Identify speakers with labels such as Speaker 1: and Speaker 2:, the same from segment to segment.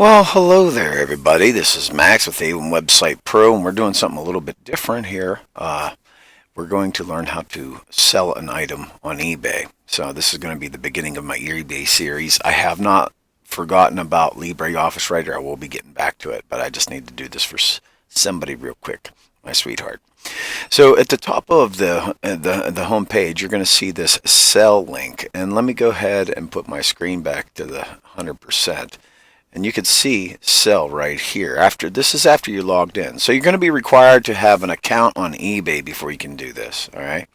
Speaker 1: Well, hello there, everybody. This is Max with Avon Website Pro, and we're doing something a little bit different here. We're going to learn how to sell an item on eBay. So this is going to be the beginning of my eBay series. I have not forgotten about LibreOffice Writer. I will be getting back to it, but I just need to do this for somebody real quick, my sweetheart. So at the top of the home page, you're going to see this sell link, and let me go ahead and put my screen back to the 100%. And you can see sell right here. This is after you're logged in. So you're going to be required to have an account on eBay before you can do this. All right.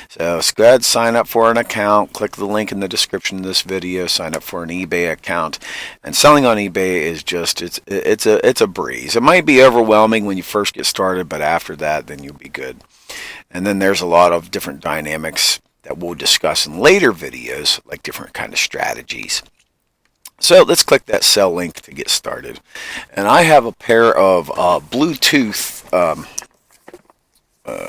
Speaker 1: So go ahead, sign up for an account. Click the link in the description of this video. Sign up for an eBay account. And selling on eBay is just it's a breeze. It might be overwhelming when you first get started, but after that, then you'll be good. And then there's a lot of different dynamics that we'll discuss in later videos, like different kind of strategies. So let's click that sell link to get started. And I have a pair of Bluetooth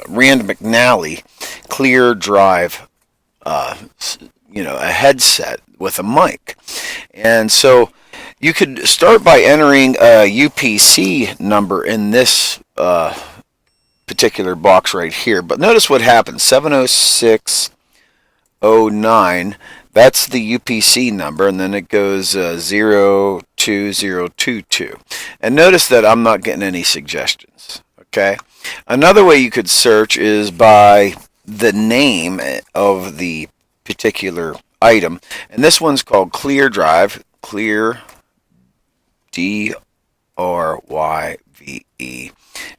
Speaker 1: Rand McNally clear drive, a headset with a mic. And so you could start by entering a UPC number in this particular box right here. But notice what happens, 70609. That's the UPC number, and then it goes 02022. And notice that I'm not getting any suggestions. Okay. Another way you could search is by the name of the particular item, and this one's called Clear Drive. Clear, DRYVE,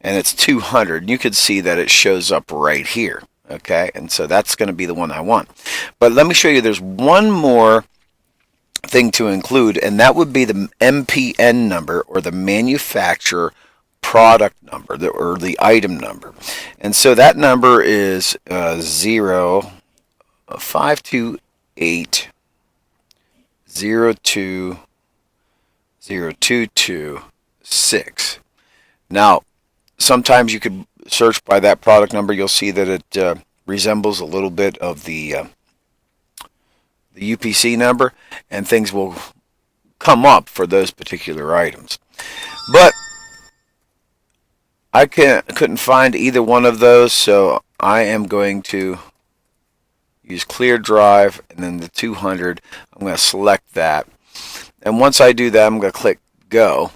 Speaker 1: and it's 200. You could see that it shows up right here. Okay, and so that's going to be the one I want. But let me show you, there's one more thing to include, and that would be the MPN number, or the manufacturer product number, or the item number. And so that number is 05280202226. Now, sometimes you could search by that product number. You'll see that it resembles a little bit of the UPC number, and things will come up for those particular items. But I couldn't find either one of those, so I am going to use Clear Drive, and then the 200. I'm going to select that, and once I do that, I'm going to click Go.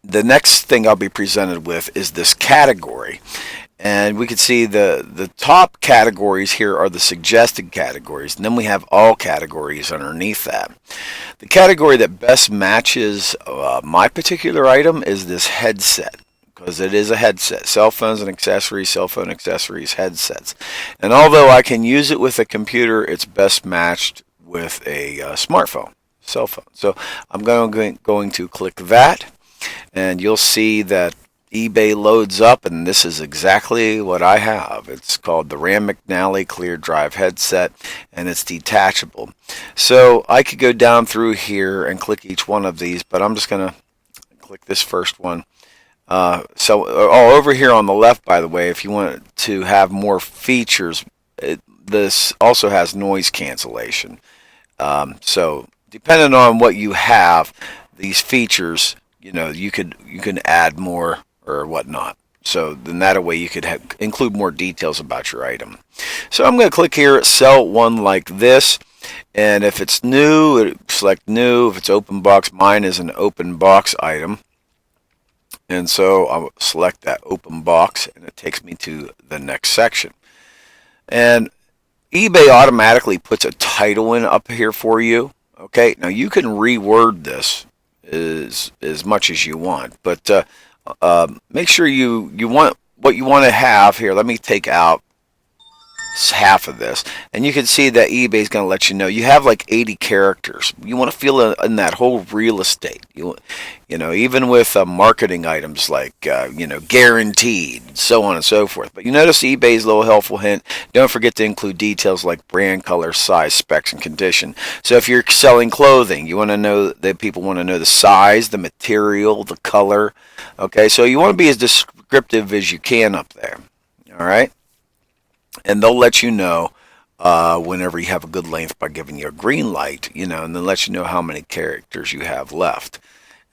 Speaker 1: The next thing I'll be presented with is this category, and we can see the top categories here are the suggested categories, and then we have all categories underneath that. The category that best matches my particular item is this headset, because it is a headset. Cell phones and accessories, cell phone accessories, headsets. And although I can use it with a computer, it's best matched with a smartphone, cell phone. So I'm going to click that. And you'll see that eBay loads up, and this is exactly what I have. It's called the Rand McNally Clear Drive headset, and it's detachable. So I could go down through here and click each one of these, but I'm just going to click this first one. Over here on the left, by the way, if you want to have more features, this also has noise cancellation. So depending on what you have, these features, you can add more or whatnot. So then that way you could include more details about your item. So I'm going to click here, sell one like this. And if it's new, select new. If it's open box, mine is an open box item. And so I'll select that open box, and it takes me to the next section. And eBay automatically puts a title in up here for you. Okay, now you can reword this as much as you want, but make sure you want what you want to have here. Let me take out half of this, and you can see that eBay is going to let you know you have like 80 characters. You want to fill in that whole real estate. Even with marketing items like guaranteed, so on and so forth. But you notice eBay's little helpful hint: don't forget to include details like brand, color, size, specs, and condition. So if you're selling clothing, you want to know that people want to know the size, the material, the color. Okay, so you want to be as descriptive as you can up there. All right. And they'll let you know whenever you have a good length by giving you a green light, and then lets you know how many characters you have left.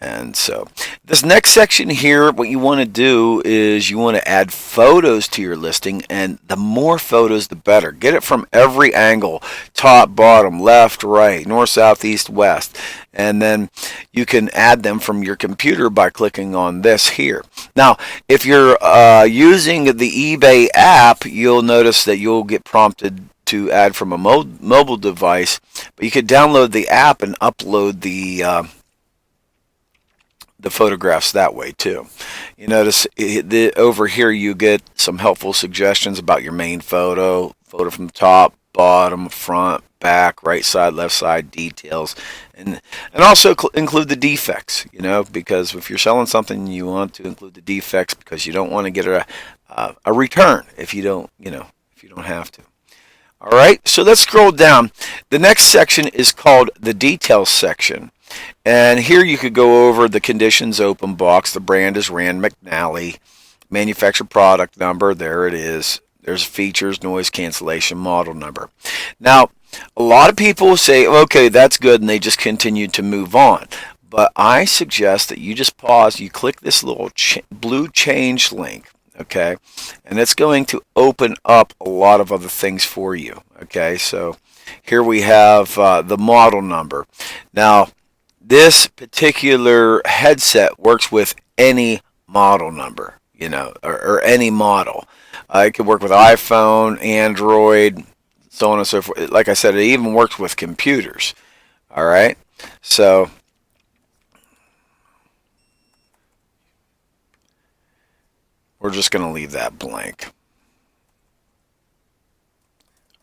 Speaker 1: And so this next section here, what you want to do is you want to add photos to your listing, and the more photos, the better. Get it from every angle, top, bottom, left, right, north, south, east, west. And then you can add them from your computer by clicking on this here. Now, if you're using the eBay app, you'll notice that you'll get prompted to add from a mobile device, but you could download the app and upload the photographs that way too. You notice over here you get some helpful suggestions about your main photo from the top, bottom, front, back, right side, left side, details, and also include the defects, because if you're selling something, you want to include the defects because you don't want to get a return if you don't have to. All right, so let's scroll down. The next section is called the details section. And here you could go over the conditions open box. The brand is Rand McNally. Manufacturer product number, there it is. There's features, noise cancellation, model number. Now, a lot of people say, okay, that's good, and they just continue to move on. But I suggest that you just pause, you click this little blue change link, okay? And it's going to open up a lot of other things for you, okay? So here we have the model number. Now, this particular headset works with any model number, or any model. It could work with iPhone, Android, so on and so forth. Like I said, it even works with computers. All right, so we're just going to leave that blank.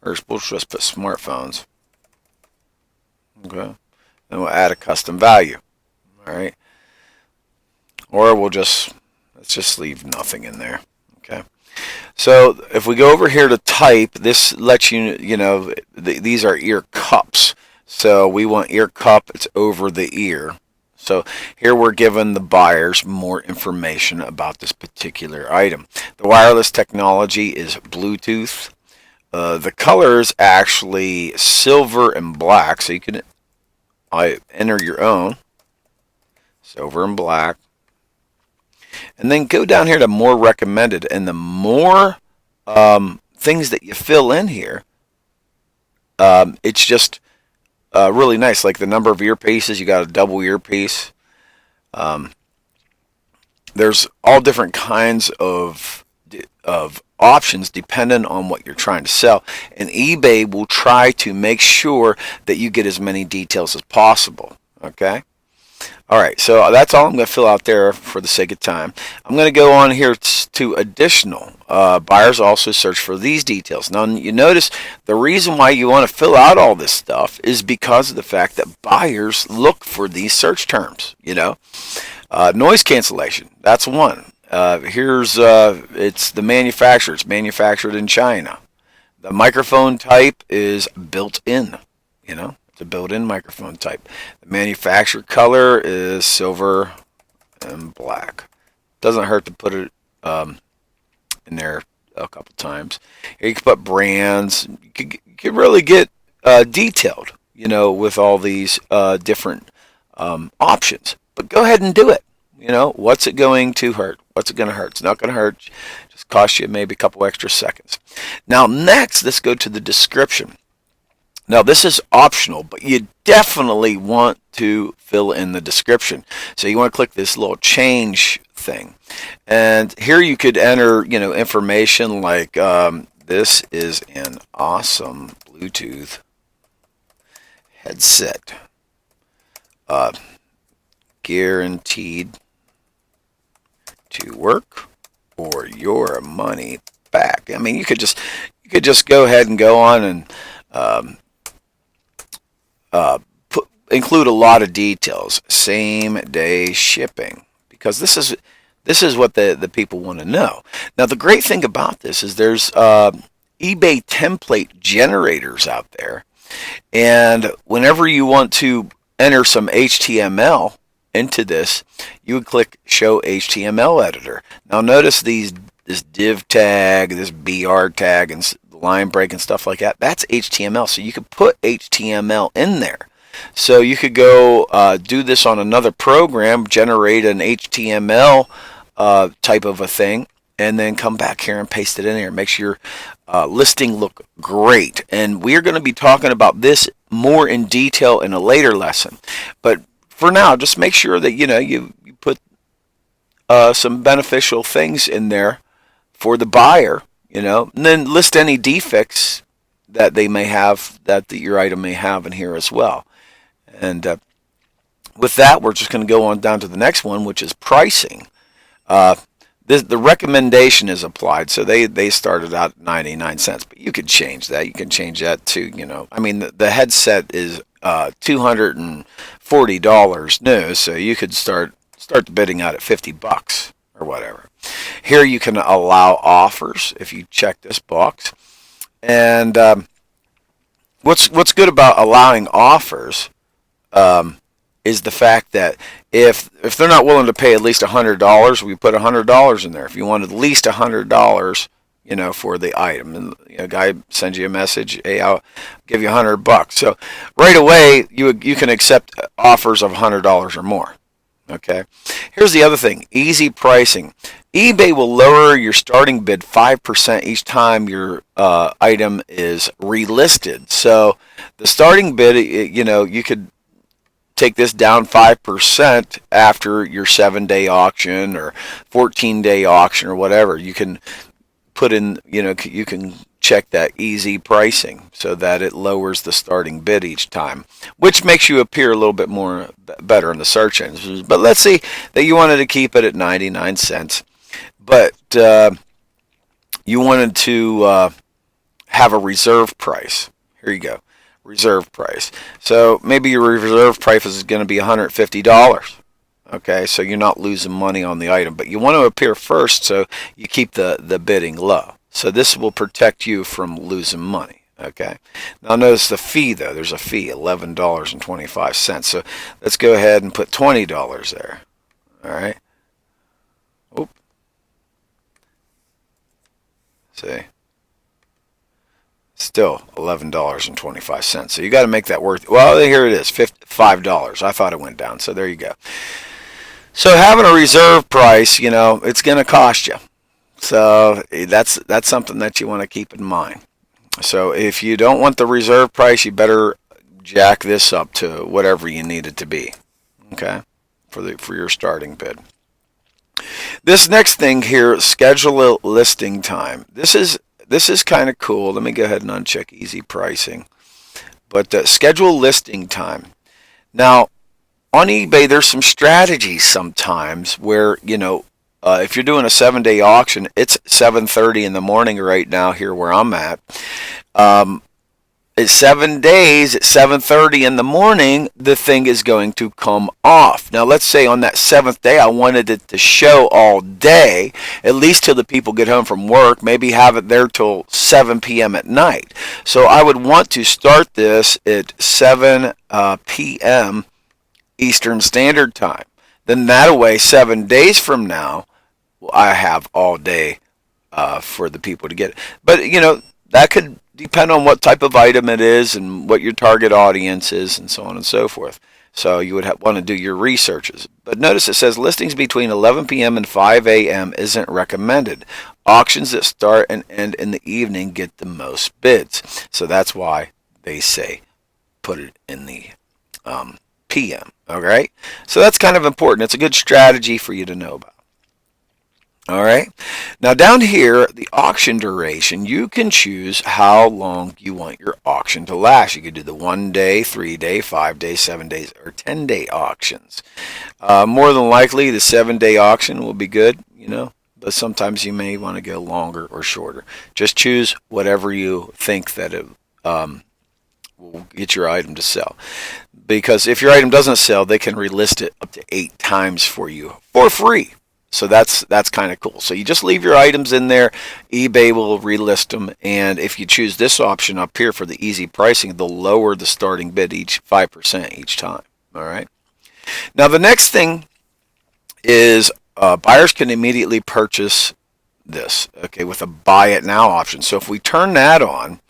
Speaker 1: Or we'll just put smartphones. Okay. Then we'll add a custom value. All right. Or let's just leave nothing in there. Okay. So if we go over here to type, this lets you, these are ear cups. So we want ear cup, it's over the ear. So here we're giving the buyers more information about this particular item. The wireless technology is Bluetooth. The color is actually silver and black, so you can enter your own, silver and black, and then go down here to more recommended, and the more things that you fill in here, it's just really nice. Like the number of earpieces, you got a double earpiece. There's all different kinds of options depending on what you're trying to sell, and eBay will try to make sure that you get as many details as possible. Okay, all right, so that's all I'm going to fill out there for the sake of time. I'm going to go on here to additional. Buyers also search for these details. Now you notice the reason why you want to fill out all this stuff is because of the fact that buyers look for these search terms. Noise cancellation, that's one. Here's it's the manufacturer. It's manufactured in China. The microphone type is built in. It's a built-in microphone type. The manufacturer color is silver and black. Doesn't hurt to put it in there a couple times. Here you can put brands. You can really get detailed, with all these different options. But go ahead and do it. What's it going to hurt? What's it going to hurt? It's not going to hurt. Just cost you maybe a couple extra seconds. Now, next, let's go to the description. Now, this is optional, but you definitely want to fill in the description. So you want to click this little change thing. And here you could enter, information like this is an awesome Bluetooth headset. Guaranteed to work or your money back. I mean, you could just go ahead and go on and include a lot of details. Same day shipping, because this is what the people want to know. Now, the great thing about this is there's eBay template generators out there, and whenever you want to enter some HTML into this, you would click Show HTML Editor. Now notice this div tag, this BR tag, and a line break and stuff like that, that's HTML. So you could put HTML in there. So you could go do this on another program, generate an HTML type of a thing, and then come back here and paste it in here. Makes your listing look great. And we're going to be talking about this more in detail in a later lesson. But for now, just make sure that you put some beneficial things in there for the buyer, and then list any defects that they may have, that your item may have in here as well. And with that, we're just going to go on down to the next one, which is pricing. The recommendation is applied, so they started out at 99 cents, but you could change that. You can change that to, the headset is $240 new, so you could start the bidding out at $50 or whatever. Here you can allow offers if you check this box. And what's good about allowing offers is the fact that if they're not willing to pay at least $100, we put $100 in there. If you wanted at least $100, for the item, and a guy sends you a message, hey, I'll give you $100. So right away you can accept offers of $100 or more. Okay. Here's the other thing: easy pricing. eBay will lower your starting bid 5% each time your item is relisted. So the starting bid, you could take this down 5% after your 7-day auction or 14-day auction or whatever. You can put in, you can check that easy pricing so that it lowers the starting bid each time, which makes you appear a little bit more better in the search engines. But let's see that you wanted to keep it at 99 cents, but you wanted to have a reserve price. Here you go. Reserve price. So maybe your reserve price is going to be $150. Okay, so you're not losing money on the item, but you want to appear first, so you keep the bidding low. So this will protect you from losing money. Okay. Now notice the fee though. There's a fee, $11.25. So let's go ahead and put $20 there. All right. Oop. See. Still $11.25. So you got to make that worth. Well, here it is, $5. I thought it went down. So there you go. So having a reserve price, it's going to cost you. So that's something that you want to keep in mind. So if you don't want the reserve price, you better jack this up to whatever you need it to be. Okay, for your starting bid. This next thing here, schedule a listing time. This is kind of cool. Let me go ahead and uncheck easy pricing. But schedule listing time. Now, on eBay, there's some strategies sometimes where, if you're doing a 7-day auction, it's 7:30 in the morning right now here where I'm at. It's 7 days at 7:30 in the morning, the thing is going to come off. Now, let's say on that 7th day, I wanted it to show all day, at least till the people get home from work, maybe have it there till 7 p.m. at night. So I would want to start this at 7 p.m. Eastern Standard Time. Then that way, 7 days from now, I have all day for the people to get it. But, that could depend on what type of item it is and what your target audience is and so on and so forth. So you would want to do your researches. But notice it says listings between 11 p.m. and 5 a.m. isn't recommended. Auctions that start and end in the evening get the most bids. So that's why they say put it in the p.m. All right. So that's kind of important. It's a good strategy for you to know about. All right. Now down here, the auction duration, you can choose how long you want your auction to last. You could do the 1 day, 3 day, 5 days, 7 days, or 10-day auctions. More than likely, the 7-day auction will be good, but sometimes you may want to go longer or shorter. Just choose whatever you think that it will get your item to sell. Because if your item doesn't sell, they can relist it up to 8 times for you for free. So that's kind of cool. So you just leave your items in there. eBay will relist them. And if you choose this option up here for the easy pricing, they'll lower the starting bid 5% each time. All right. Now the next thing is buyers can immediately purchase this, okay, with a buy it now option. So if we turn that on,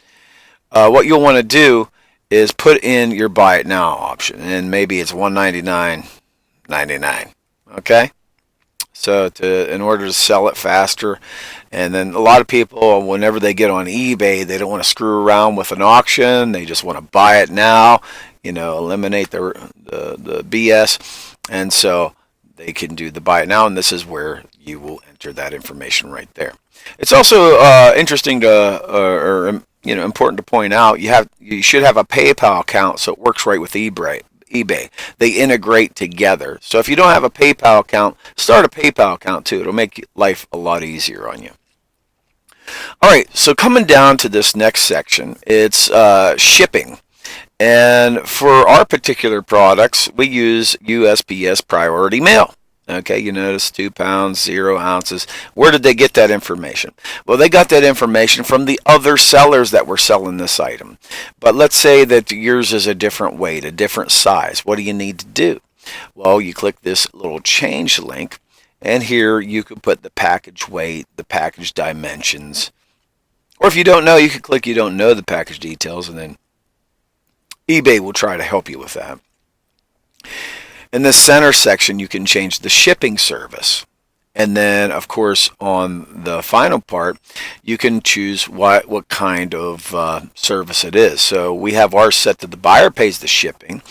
Speaker 1: what you'll want to do is put in your buy it now option, and maybe it's $199.99. Okay, so in order to sell it faster. And then a lot of people, whenever they get on eBay, they don't want to screw around with an auction. They just want to buy it now, eliminate the BS. And so they can do the buy it now, and this is where you will enter that information right there. It's also interesting or important to point out, you should have a PayPal account so it works right with eBay. They integrate together. So if you don't have a PayPal account, start a PayPal account too. It'll make life a lot easier on you. All right, so coming down to this next section, it's shipping. And for our particular products, we use USPS Priority Mail. Okay, you notice 2 pounds, 0 ounces. Where did they get that information? Well, they got that information from the other sellers that were selling this item. But let's say that yours is a different weight, a different size. What do you need to do? Well, you click this little change link, and here you could put the package weight, the package dimensions. Or if you don't know, you could click you don't know the package details, and then eBay will try to help you with that. In the center section, you can change the shipping service. And then, of course, on the final part, you can choose what kind of service it is. So we have ours set to the buyer pays the shipping,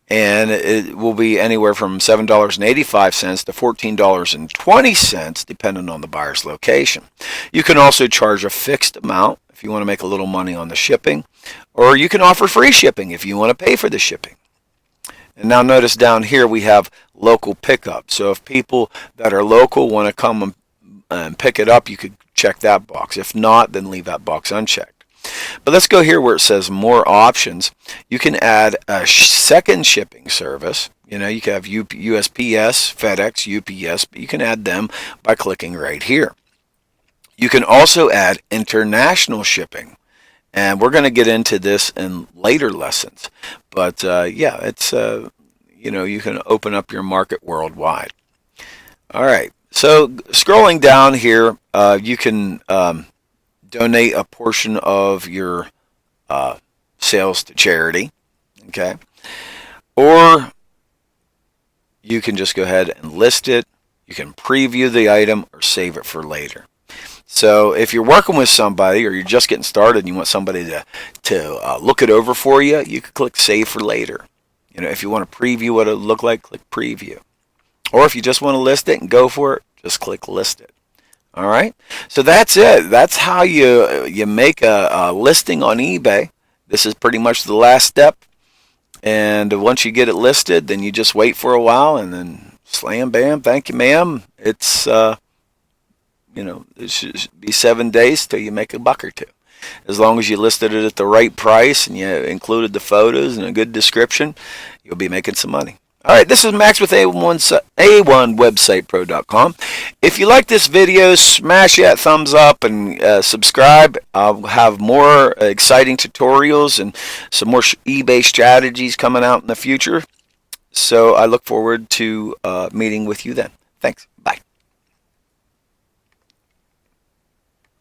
Speaker 1: and it will be anywhere from $7.85 to $14.20, depending on the buyer's location. You can also charge a fixed amount if you want to make a little money on the shipping, or you can offer free shipping if you want to pay for the shipping. And now notice down here we have local pickup. So if people that are local want to come and pick it up, you could check that box. If not, then leave that box unchecked. But let's go here where it says more options. You can add a second shipping service. You can have USPS, FedEx, UPS, but you can add them by clicking right here. You can also add international shipping. And we're going to get into this in later lessons. But yeah, it's, you can open up your market worldwide. All right. So scrolling down here, you can donate a portion of your sales to charity. Okay. Or you can just go ahead and list it. You can preview the item or save it for later. So if you're working with somebody or you're just getting started and you want somebody to look it over for you, you can click Save for Later. If you want to preview what it'll look like, click Preview. Or if you just want to list it and go for it, just click List It. All right? So that's it. That's how you make a listing on eBay. This is pretty much the last step. And once you get it listed, then you just wait for a while and then slam, bam, thank you, ma'am. It's... it should be 7 days till you make $1 or $2. As long as you listed it at the right price and you included the photos and a good description, you'll be making some money. All right, this is Max with A1websitepro.com. If you like this video, smash that thumbs up and subscribe. I'll have more exciting tutorials and some more eBay strategies coming out in the future. So I look forward to meeting with you then. Thanks.